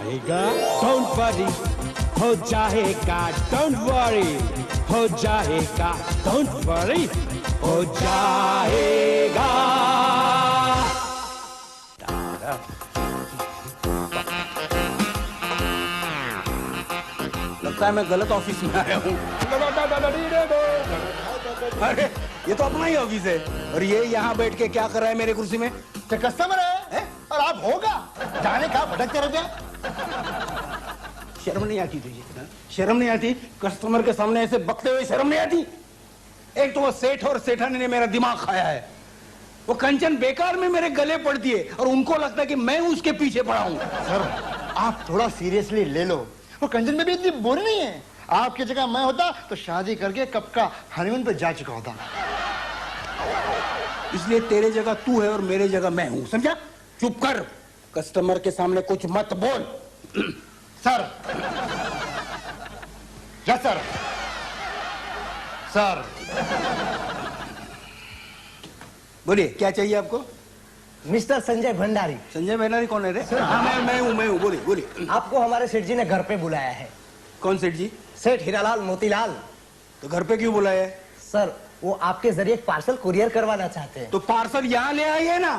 जाएगा, don't worry, हो जाएगा, डोंट वरी, हो जाएगा, डोंट वरी, हो जाएगा। लगता है मैं गलत ऑफिस में आया हूँ। अरे ये तो अपना ही ऑफिस है और ये यहाँ बैठ के क्या कर रहा है मेरे कुर्सी में? तो कस्टमर है और आप होगा जाने का भटकते रहते हैं। शर्म नहीं आती तुझे? शर्म नहीं आती? कस्टमर के सामने ऐसे बकते हुए शर्म नहीं आती? एक तो वो सेठ और सेठानी ने मेरा दिमाग खाया है। वो कंचन बेकार में मेरे गले पड़ती है और उनको लगता है कि मैं उसके पीछे पड़ा हूँ। सर आप थोड़ा सीरियसली ले लो, वो कंचन में भी इतनी बुरी नहीं है। आपकी जगह मैं होता तो शादी करके कब का हनीमून पे जा चुका होता। इसलिए तेरे जगह तू है और मेरे जगह मैं हूं, समझा? चुप कर, कस्टमर के सामने कुछ मत बोल। Sir yes sir. सर बोलिए क्या चाहिए आपको? मिस्टर संजय भंडारी। संजय भंडारी कौन है रे? हाँ मैं हूँ। बोलिए बोलिए। आपको हमारे सेठ जी ने घर पे बुलाया है। कौन सेठ जी? सेठ हीरालाल मोतीलाल। तो घर पे क्यों बुलाया है? सर वो आपके जरिए एक पार्सल कुरियर करवाना चाहते हैं। तो पार्सल यहाँ ले आइए ना,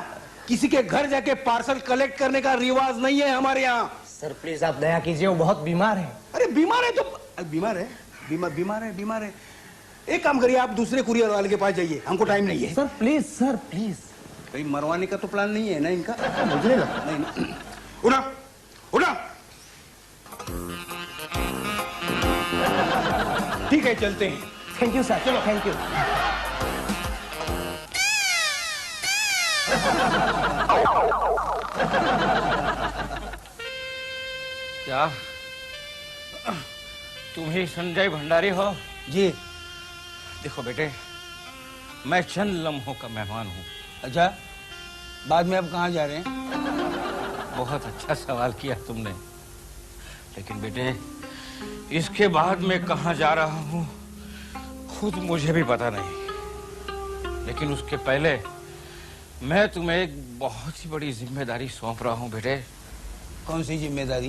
किसी के घर जाके पार्सल कलेक्ट करने का रिवाज नहीं है हमारे यहाँ। सर प्लीज आप दया कीजिए, वो बहुत बीमार है। अरे बीमार है तो बीमार है। एक काम करिए, आप दूसरे कुरियर वाले के पास जाइए, हमको टाइम नहीं है। Sir please sir please. कहीं मरवाने का तो प्लान नहीं है ना इनका? मुझे नहीं लगता। नहीं। उठा उठा। ठीक है चलते हैं। Thank you sir. चलो थैंक यू। क्या तुम ही संजय भंडारी हो? जी। देखो बेटे, मैं चंद लम्हों का मेहमान हूँ। अच्छा, बाद में अब कहाँ जा रहे हैं? बहुत अच्छा सवाल किया तुमने, लेकिन बेटे इसके बाद मैं कहाँ जा रहा हूँ खुद मुझे भी पता नहीं। लेकिन उसके पहले मैं तुम्हें एक बहुत ही बड़ी जिम्मेदारी सौंप रहा हूँ बेटे। कौन सी जिम्मेदारी?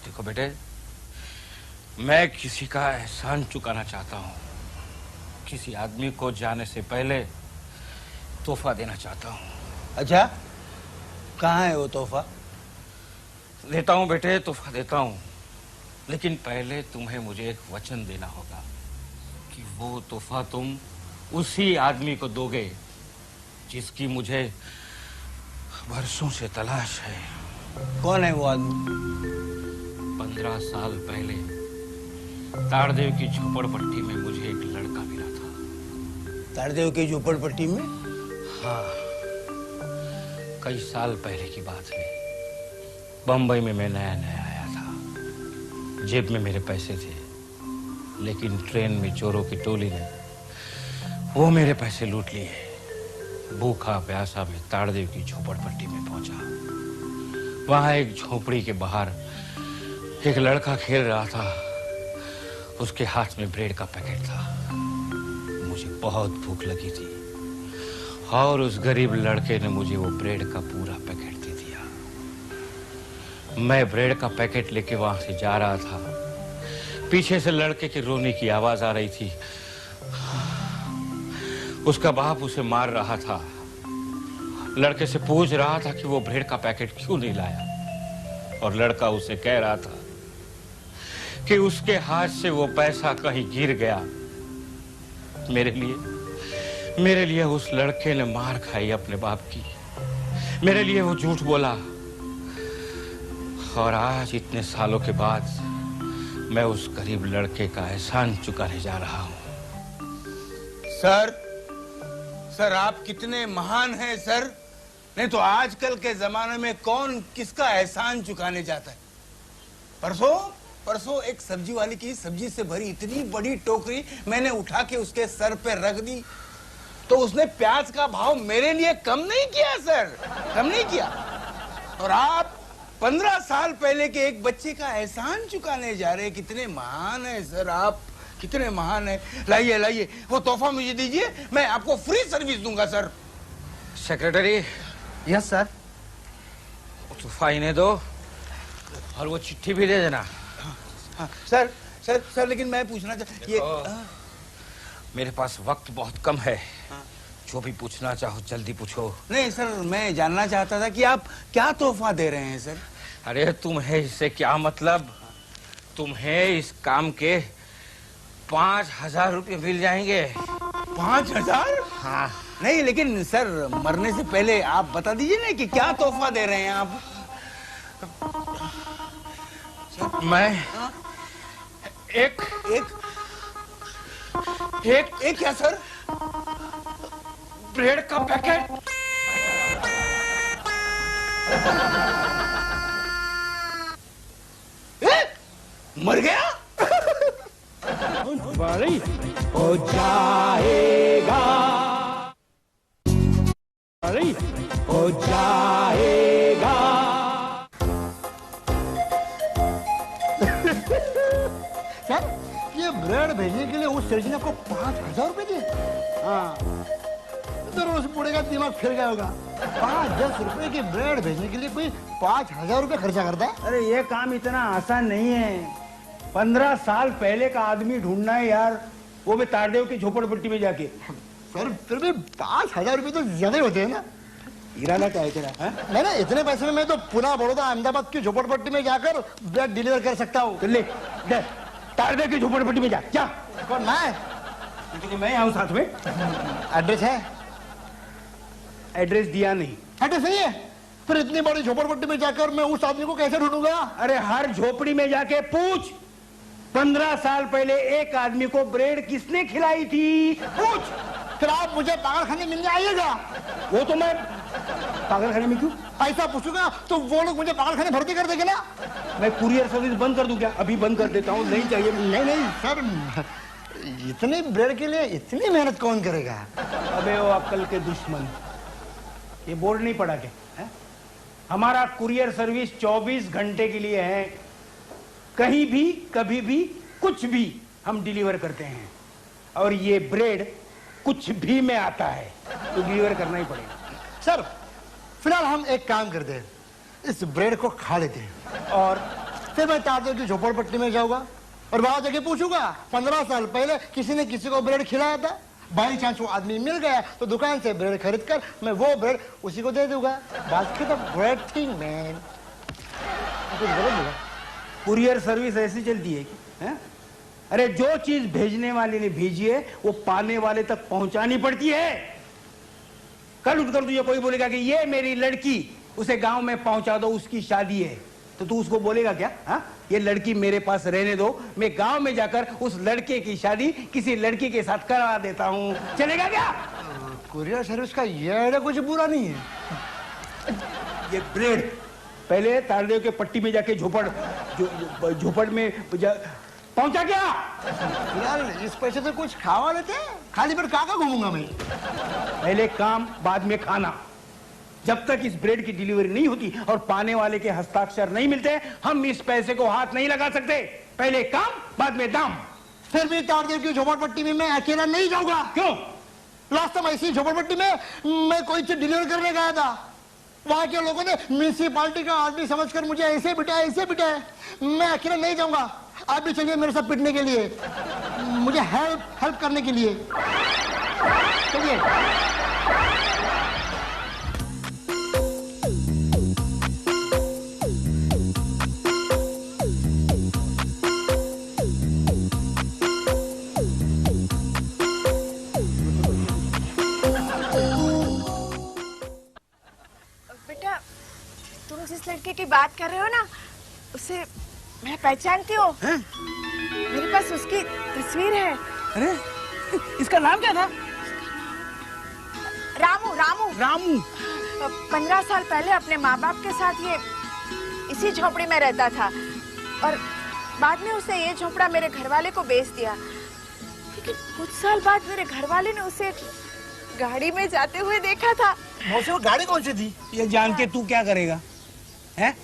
देखो बेटे, मैं किसी का एहसान चुकाना चाहता हूँ। किसी आदमी को जाने से पहले तोहफा देना चाहता हूँ। अच्छा, कहाँ है वो तोहफा? देता हूँ बेटे, तोहफा देता हूँ, लेकिन पहले तुम्हें मुझे एक वचन देना होगा कि वो तोहफा तुम उसी आदमी को दोगे जिसकी मुझे बरसों से तलाश है। कौन है वो आदमी? 15 साल पहले ताड़देव की झोपड़पट्टी में मुझे एक लड़का मिला था। ताड़देव की झोपड़पट्टी में? हाँ, कई साल पहले की बात है। बंबई में मैं नया आया था। जेब में मेरे पैसे थे, लेकिन ट्रेन में चोरों की टोली ने वो मेरे पैसे लूट लिए। भूखा प्यासा मैं ताड़देव की झोपड़पट्टी में पहुंचा। वहां एक झोपड़ी के बाहर एक लड़का खेल रहा था। उसके हाथ में ब्रेड का पैकेट था। मुझे बहुत भूख लगी थी और उस गरीब लड़के ने मुझे वो ब्रेड का पूरा पैकेट दे दिया। मैं ब्रेड का पैकेट लेके वहां से जा रहा था। पीछे से लड़के के रोने की आवाज आ रही थी। उसका बाप उसे मार रहा था। लड़के से पूछ रहा था कि वो ब्रेड का पैकेट क्यों नहीं लाया, और लड़का उसे कह रहा था कि उसके हाथ से वो पैसा कहीं गिर गया। मेरे लिए उस लड़के ने मार खाई अपने बाप की। मेरे लिए वो झूठ बोला, और आज इतने सालों के बाद मैं उस गरीब लड़के का एहसान चुकाने जा रहा हूं। सर आप कितने महान हैं सर। नहीं तो आजकल के जमाने में कौन किसका एहसान चुकाने जाता है। परसों एक सब्जी वाले की सब्जी से भरी इतनी बड़ी टोकरी मैंने उठा के उसके सर पे रख दी, तो उसने प्याज का भाव मेरे लिए कम नहीं किया सर, कम नहीं किया। और आप 15 साल पहले के एक बच्चे का एहसान चुकाने जा रहे हैं। कितने महान है सर आप, कितने महान है। लाइए वो तोहफा मुझे दीजिए, मैं आपको फ्री सर्विस दूंगा सर। सेक्रेटरी। Yes sir. तोहफा इन्हें दो और वो चिट्ठी भी दे देना। हाँ, सर सर सर लेकिन मैं पूछना ये मेरे पास वक्त बहुत कम है। जो भी पूछना चाहो जल्दी पूछो। नहीं सर, मैं जानना चाहता था कि आप क्या तोहफा दे रहे हैं सर? अरे तुम्हें इससे क्या मतलब? तुम्हें इस काम के 5,000 रुपये मिल जाएंगे। 5,000? हाँ। नहीं लेकिन सर, मरने से पहले आप बता दीजिए ना कि क्या तोहफा दे रहे हैं आप। मैं एक क्या सर? ब्रेड का पैकेट। मर गया? Don't worry, हो जाएगा। Worry, हो जाएगा। सर, ये ब्रेड भेजने के लिए उस सेठ जी ने आपको 5,000 रुपए दिए? हाँ, तो उस बूढ़े का दिमाग फिर गया होगा। 5-10 रुपए की ब्रेड भेजने के लिए कोई 5,000 रुपए खर्चा करता है? अरे ये काम इतना आसान नहीं है। 15 साल पहले का आदमी ढूंढना है यार, वो भी तारदेव की झोपड़पट्टी में जाके। सर फिर भी 5,000 रुपए तो ज्यादा ही होते हैं ना? इरादा क्या है तेरा? नहीं ना, इतने पैसे में मैं तो पुणे, बड़ौदा, अहमदाबाद की झोपड़पट्टी में जाकर ब्रेड डिलीवर कर सकता हूँ। ले तारदेव की झोपड़पट्टी में जा। कौन? मैं आऊँ साथ में? एड्रेस है? एड्रेस दिया नहीं। एड्रेस नहीं है? फिर इतनी बड़ी झोपड़पट्टी में जाकर मैं उस आदमी को कैसे ढूंढूंगा? अरे हर झोपड़ी में जाके पूछ, 15 साल पहले एक आदमी को ब्रेड किसने खिलाई थी? पूछ। फिर आप मुझे पागलखाने मिलने आइएगा। वो तो मैं पागलखाने में क्यों? ऐसा पूछूंगा तो वो लोग मुझे पागलखाने भर्ती कर देंगे ना? मैं कुरियर सर्विस बंद कर दूं क्या? अभी बंद कर देता हूँ। नहीं चाहिए। नहीं सर, इतनी ब्रेड के लिए इतनी मेहनत कौन करेगा? अबे वो अक्ल के दुश्मन, ये बोर्ड नहीं पढ़ा के? हमारा कुरियर सर्विस 24 घंटे के लिए है। कहीं भी, कभी भी, कुछ भी हम डिलीवर करते हैं। और ये ब्रेड कुछ भी में आता है तो डिलीवर करना ही पड़ेगा। सर फिलहाल हम एक काम करते हैं, इस ब्रेड को खा लेते हैं और फिर मैं तारदेव की झोपड़पट्टी में जाऊंगा और वहां जाके पूछूंगा 15 साल पहले किसी ने किसी को ब्रेड खिलाया था। बाई चांस वो आदमी मिल गया तो दुकान से ब्रेड खरीद कर मैं वो ब्रेड उसी को दे दूंगा। बात खत्म। Great thing man. कुछ बोलो? कुरियर सर्विस ऐसी चलती है कि अरे जो चीज भेजने वाले ने भेजी है वो पाने वाले तक पहुंचानी पड़ती है। कल उठकर तुझे कोई बोलेगा कि ये मेरी लड़की, उसे गांव में पहुंचा दो, उसकी शादी है, तो तू उसको बोलेगा क्या? ये लड़की मेरे पास रहने दो, मैं गांव में जाकर उस लड़के की शादी किसी लड़की के साथ करा देता हूँ। चलेगा क्या? कुरियर सर्विस का ये आइडिया कुछ बुरा नहीं है। ये ब्रेड पहले तारदेव के पट्टी में जाके झोपड़ में पहुंचा क्या? यार इस पैसे से कुछ खावा लेते हैं, खाली पेट कहाँ घूमूंगा मैं? पहले काम बाद में खाना। जब तक इस ब्रेड की डिलीवरी नहीं होती और पाने वाले के हस्ताक्षर नहीं मिलते, हम इस पैसे को हाथ नहीं लगा सकते। पहले काम बाद में दाम। फिर भी तारदेव की झोपड़पट्टी में मैं अकेला नहीं जाऊंगा। क्यों? लास्ट टाइम ऐसी झोपड़पट्टी में मैं कोई चीज डिलीवर करने गया था। वहां के लोगों ने म्यूनिसिपालिटी का आदमी समझकर मुझे ऐसे बिठाया। मैं अकेला नहीं जाऊंगा। आप भी चलिए मेरे साथ पिटने के लिए, मुझे हेल्प करने के लिए। चलिए। बेटा, तुम जिस लड़के की बात कर रहे हो ना, उसे मैं पहचानती हूँ। मेरे पास उसकी तस्वीर है। अरे इसका नाम क्या था? रामू। 15 साल पहले अपने माँ बाप के साथ ये इसी झोपड़ी में रहता था और बाद में उसे ये झोपड़ा मेरे घरवाले को बेच दिया। लेकिन कुछ साल बाद मेरे घरवाले ने उसे गाड़ी में जाते हुए देखा था। मौसी वो गाड़ी कौन सी थी? ये जान के तू क्या करेगा? हैं?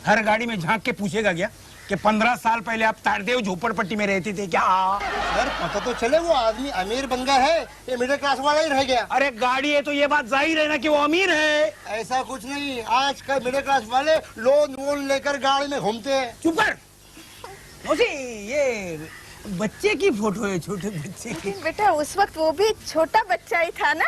हर गाड़ी में झांक के पूछेगा क्या? कि 15 साल पहले आप तारदेव झोपड़पट्टी में रहते थे क्या? सर पता तो चले वो आदमी अमीर बन गया है, ये मिडिल क्लास वाला ही रह गया। अरे गाड़ी है तो ये बात जाहिर है ना कि वो अमीर है। ऐसा कुछ नहीं, आज कल मिडिल क्लास वाले लोन वोन लेकर गाड़ी में घूमते हैं। चुप कर। मौसी, ये बच्चे की फोटो है, छोटे बच्चे की। बेटा उस वक्त वो भी छोटा बच्चा ही था ना।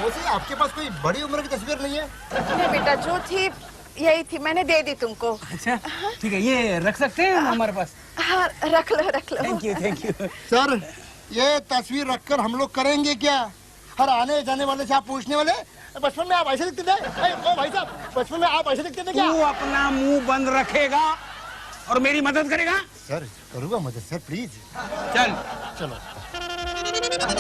मौसी आपके पास कोई बड़ी उम्र की तस्वीर नहीं है? नहीं बेटा, जो थी यही थी, मैंने दे दी तुमको। अच्छा ठीक है, ये रख सकते हैं हमारे पास? हाँ रख लो रख लो। Thank you thank you. Sir ये तस्वीर रखकर हम लोग करेंगे क्या? हर आने जाने वाले से आप पूछने वाले बचपन में आप ऐसे दिखते थे? ओ भाई साहब, बचपन में आप ऐसे दिखते थे क्या? तू अपना मुंह बंद रखेगा और मेरी मदद करेगा? सर करूँगा मदद सर, प्लीज। चल चलो,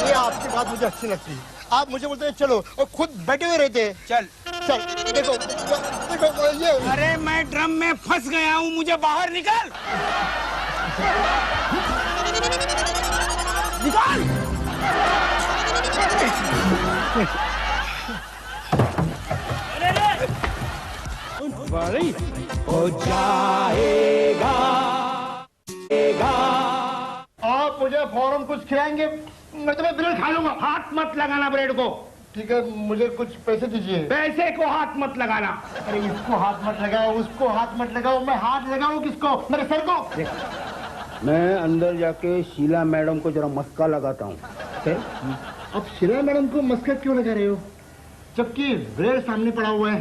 ये आपकी बात मुझे अच्छी लगती है। आप मुझे बोलते हैं चलो और खुद बैठे हुए रहते हैं। चल चल देखो देखो ये। अरे मैं ड्रम में फंस गया हूँ, मुझे बाहर निकाल। निकाल। बड़ी हो जाएगा आप मुझे फौरन कुछ खिलाएंगे, मैं तुम्हें ब्रेड खा लूंगा। हाथ मत लगाना ब्रेड को। ठीक है, मुझे कुछ पैसे दीजिए। पैसे को हाथ मत लगाना। अरे इसको हाथ मत लगाओ, उसको हाथ मत लगाओ, मैं हाथ लगाऊं किसको? मेरे सर को। मैं अंदर जाके शीला मैडम को जरा मस्का लगाता हूँ। अब शीला मैडम को मस्का क्यों लगा रहे हो, जबकि ब्रेड सामने पड़ा हुआ है?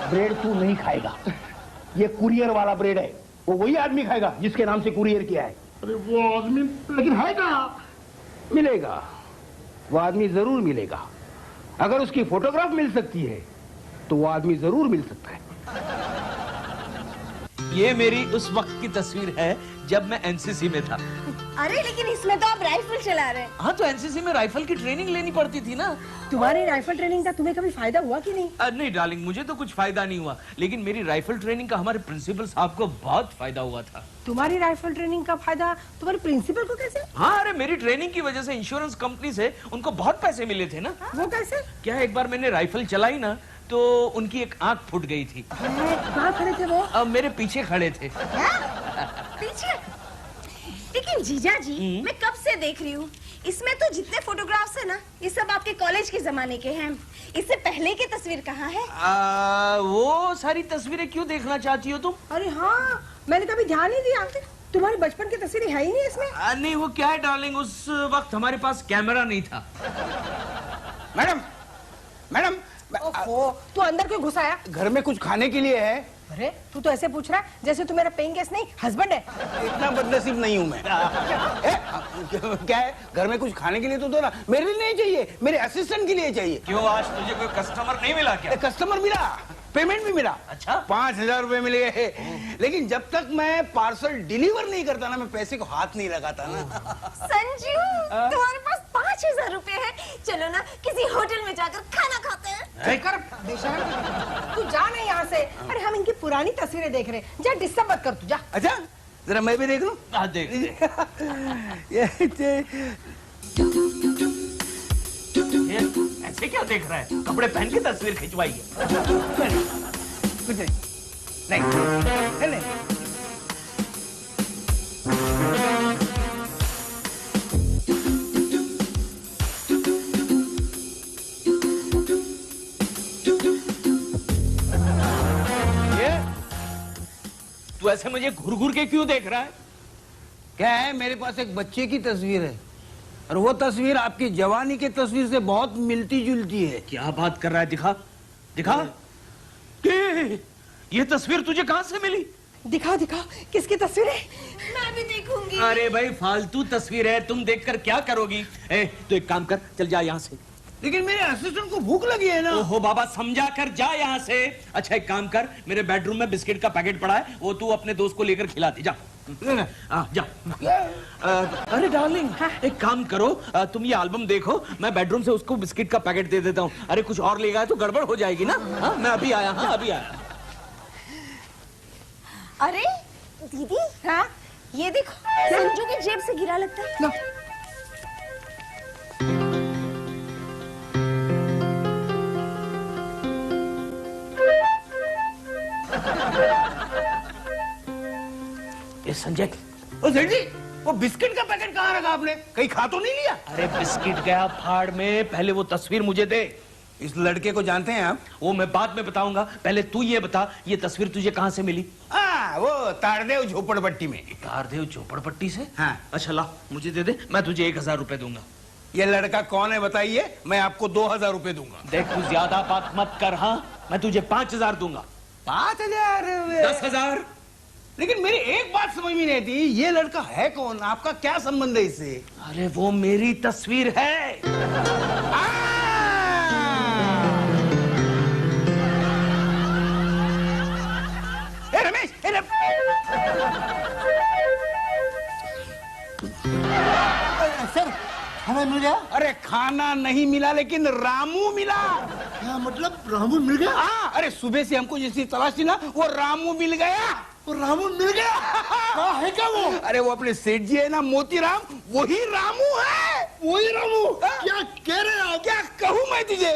ब्रेड तू नहीं खाएगा, ये कुरियर वाला ब्रेड है। वो वही आदमी खाएगा जिसके नाम से कुरियर किया है। अरे वो आदमी लेकिन है कहाँ? मिलेगा, वो आदमी जरूर मिलेगा। अगर उसकी फोटोग्राफ मिल सकती है तो वो आदमी जरूर मिल सकता है। ये मेरी उस वक्त की तस्वीर है जब मैं एनसीसी में था। अरे लेकिन इसमें तो आप राइफल चला रहे हैं। हाँ तो एनसीसी में राइफल की ट्रेनिंग लेनी पड़ती थी ना। तुम्हारी राइफल ट्रेनिंग का तुम्हें कभी फायदा हुआ कि नहीं? नहीं डार्लिंग, मुझे तो कुछ फायदा नहीं हुआ, लेकिन मेरी राइफल ट्रेनिंग का हमारे प्रिंसिपल साहब को बहुत फायदा हुआ था। तुम्हारी राइफल ट्रेनिंग का फायदा तुम्हारे प्रिंसिपल को कैसे? हाँ अरे मेरी ट्रेनिंग की वजह से इंश्योरेंस कंपनी से उनको बहुत पैसे मिले थे ना। वो कैसे? क्या एक बार मैंने राइफल चलाई ना तो उनकी एक आंख फूट गई थी। कहाँ खड़े थे वो? अब मेरे पीछे खड़े थे। पीछे? लेकिन जीजा जी मैं कब से देख रही हूँ, इसमें तो जितने फोटोग्राफ्स है ना ये सब आपके कॉलेज के जमाने के हैं। इससे पहले की तस्वीर कहाँ है? वो सारी तस्वीरें क्यों देखना चाहती हो तुम? अरे हाँ, मैंने कभी ध्यान नहीं दिया। तुम्हारी बचपन की तस्वीरें है ही नहीं इसमें। नहीं वो क्या है डार्लिंग, उस वक्त हमारे पास कैमरा नहीं था। मैडम मैडम, ओहो, तू अंदर क्यों घुस आया? घर में कुछ खाने के लिए है? अरे तू तो ऐसे पूछ रहा है जैसे तू मेरा पेइंग गेस्ट नहीं हस्बैंड है। इतना बदनसीब नहीं हूँ मैं। क्या है, घर में कुछ खाने के लिए तो दो ना। मेरे लिए नहीं चाहिए, मेरे असिस्टेंट के लिए चाहिए। क्यों आज तुझे कोई कस्टमर नहीं मिला क्या? कस्टमर मिला, पेमेंट भी मिला। अच्छा 5,000 रुपए मिल गए, लेकिन जब तक मैं पार्सल डिलीवर नहीं करता ना, मैं पैसे को हाथ नहीं लगाता ना। संजू, तुम्हारे पास 5,000 रुपए है, चलो ना किसी होटल में जाकर खाना खाते हैं। कर तू जा नहीं यहाँ से। अरे हम इनकी पुरानी तस्वीरें देख रहे हैं, जा डिस्टर्ब मत कर तू जा। अच्छा जरा मैं भी देख लूं। हाँ देख। ऐसे क्या देख रहा है? कपड़े पहन के तस्वीर खिंचवाई है। कुछ नहीं नहीं नहीं। तू ऐसे मुझे घूर घूर के क्यों देख रहा है? क्या है, मेरे पास एक बच्चे की तस्वीर है और वो तस्वीर आपकी जवानी की तस्वीर से बहुत मिलती जुलती है। क्या बात कर रहा है? दिखा दिखा। ये तस्वीर तुझे कहां से मिली? दिखाओ दिखाओ, किसकी तस्वीर है? मैं भी देखूंगी। अरे भाई फालतू तस्वीर है, तुम देखकर क्या करोगी? तो एक काम कर, चल जा यहाँ से। लेकिन मेरे असिस्टेंट को भूख लगी है ना। ओहो बाबा, समझा कर जा यहाँ से। अच्छा एक काम कर, मेरे बेडरूम में बिस्किट का पैकेट पड़ा है, वो तू अपने दोस्त को लेकर खिला दे। जा जा। अरे डार्लिंग एक काम करो, तुम ये एल्बम देखो, मैं बेडरूम से उसको बिस्किट का पैकेट दे देता हूँ। अरे कुछ और ले गया तो गड़बड़ हो जाएगी ना। हाँ मैं अभी आया। हाँ अभी आया। अरे दीदी, हाँ ये देखो, संजू की जेब से गिरा लगता है। ये संजय, ओ सेठ जी, वो बिस्किट का पैकेट कहाँ रखा आपने? कहीं खा तो नहीं लिया? अरे बिस्किट गया फाड़ में, पहले वो तस्वीर मुझे दे। इस लड़के को जानते हैं आप? वो मैं बाद में बताऊंगा, पहले तू ये बता, ये तस्वीर तुझे कहाँ से मिली? वो तारदेव झोपड़पट्टी में। तारदेव झोपड़पट्टी से? हाँ। अच्छा ला, मुझे दे दे, मैं तुझे 1000 रुपए दूंगा। ये लड़का कौन है बताइए, मैं आपको 2000 रुपए दूंगा। देख तू ज्यादा बात मत कर, हाँ मैं तुझे 5000 दूंगा। 5000? 10,000। लेकिन मेरी एक बात समझ में नहीं आती, ये लड़का है कौन? आपका क्या संबंध है इससे? अरे वो मेरी तस्वीर है। रमेश, सर हमें मिल गया? अरे खाना नहीं मिला लेकिन रामू मिला। क्या मतलब रामू मिल गया? हाँ, अरे सुबह से हमको जिसकी तलाश थी ना, वो रामू मिल गया। वो रामू मिल गया? कहाँ है क्या वो? अरे वो अपने सेठ जी है ना मोतीराम, वही रामू है। वही रामू? क्या कह रहे हैं आप? क्या कहूँ मैं तुझे?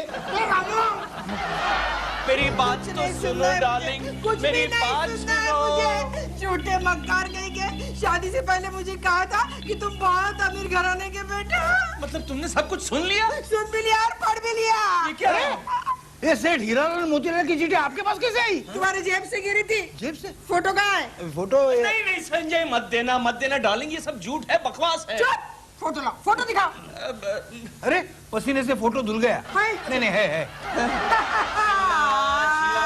मेरी बात तो सुनो डार्लिंग, मेरी बात सुनो। झूठे मक्कार कहीं के, शादी से पहले मुझे कहा था कि तुम बहुत अमीर घराने के बेटे हो। मतलब तुमने सब कुछ सुन लिया? सुन भी लिया और पढ़ भी लिया। ये क्या है? ये सेठ हीरालाल मोतीलाल की चिट्ठी आपके पास कैसे आई? तुम्हारी जेब से गिरी थी। जेब से? फोटो कहाँ है? फोटो नहीं नहीं संजय, मत देना डार्लिंग, ये सब झूठ है, बकवास है। चुप! फोटो लाओ, फोटो दिखाओ। अरे पसीने से फोटो धुल गया। है? नहीं नहीं है।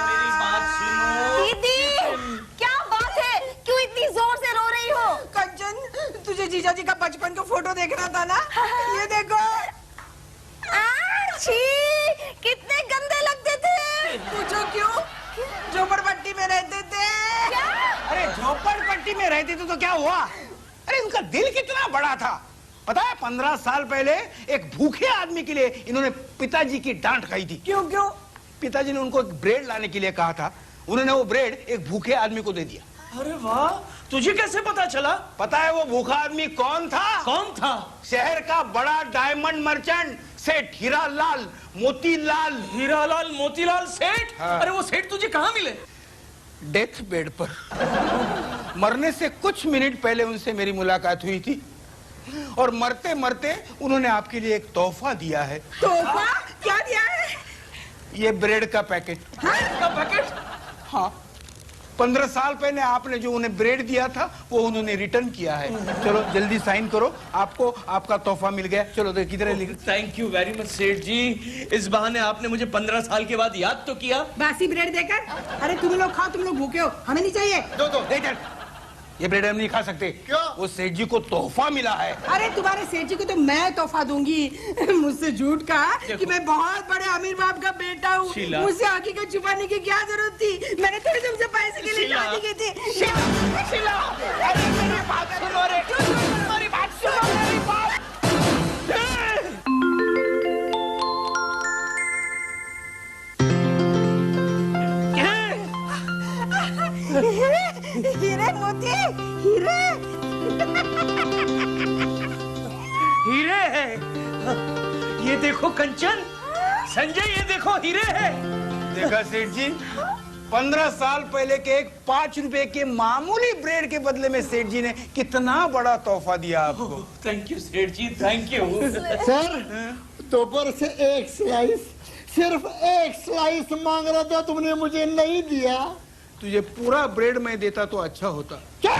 मेरी बात सुनो। दीदी क्या बात है, क्यों इतनी जोर से रो रही हो? कंचन, तुझे जीजा जी का बचपन का फोटो देखना था ना, ये देखो। छी, कितने गंदे लगते थे। पूछो क्यों? झोपड़पट्टी में रहते थे। क्या? अरे झोपड़पट्टी में रहते थे तो क्या हुआ? अरे उनका दिल कितना बड़ा था पता है? 15 साल पहले एक भूखे आदमी के लिए इन्होंने पिताजी की डांट खाई थी। क्यों क्यों? पिताजी ने उनको एक ब्रेड लाने के लिए कहा था, उन्होंने वो ब्रेड एक भूखे आदमी को दे दिया। अरे वाह, तुझे कैसे पता चला? पता है वो भूखा आदमी कौन था? कौन था? शहर का बड़ा डायमंड मर्चेंट सेठ हीरालाल मोतीलाल। हीरालाल मोतीलाल सेठ? हाँ। अरे वो सेठ तुझे कहाँ मिले? डेथ बेड पर। मरने से कुछ मिनट पहले उनसे मेरी मुलाकात हुई थी और मरते मरते उन्होंने आपके लिए एक तोहफा दिया है। तोहफा? क्या दिया है? ये ब्रेड का पैकेट। का पैकेट? हाँ, 15 साल पहले आपने जो उन्हें ब्रेड दिया था वो उन्होंने रिटर्न किया है। चलो जल्दी साइन करो, आपको आपका तोहफा मिल गया। चलो तो किधर लिख। थैंक यू वेरी मच सेठ जी, इस बहाने आपने मुझे 15 साल के बाद याद तो किया। बासी ब्रेड देकर? अरे तुम लोग खाओ, तुम लोग भूखे हो, हमें नहीं चाहिए। दो ये ब्रेड हम नहीं खा सकते। क्यों? वो सेठ जी को तोहफा मिला है। अरे तुम्हारे सेठ जी को तो मैं तोहफा दूंगी। मुझसे झूठ कहा कि मैं बहुत बड़े अमीर बाप का बेटा हूँ, शीला। मुझसे हकीकत छुपाने की क्या जरूरत थी? मैंने थोड़ी तुमसे पैसे के लिए शीला। शादी की थी। अरे मेरी बात सुनो रे, मेरी बात सुनो, मेरी बात। हीरे मोती, हीरे। हीरे है। ये देखो कंचन, संजय ये देखो हीरे है। देखा सेठ जी, 15 साल पहले के एक 5 रुपए के मामूली ब्रेड के बदले में सेठ जी ने कितना बड़ा तोहफा दिया आपको। थैंक यू सेठ जी, थैंक यू। सर दोपहर से एक स्लाइस, सिर्फ एक स्लाइस मांग रहा था, तुमने मुझे नहीं दिया। तुझे पूरा ब्रेड मैं देता तो अच्छा होता। क्या?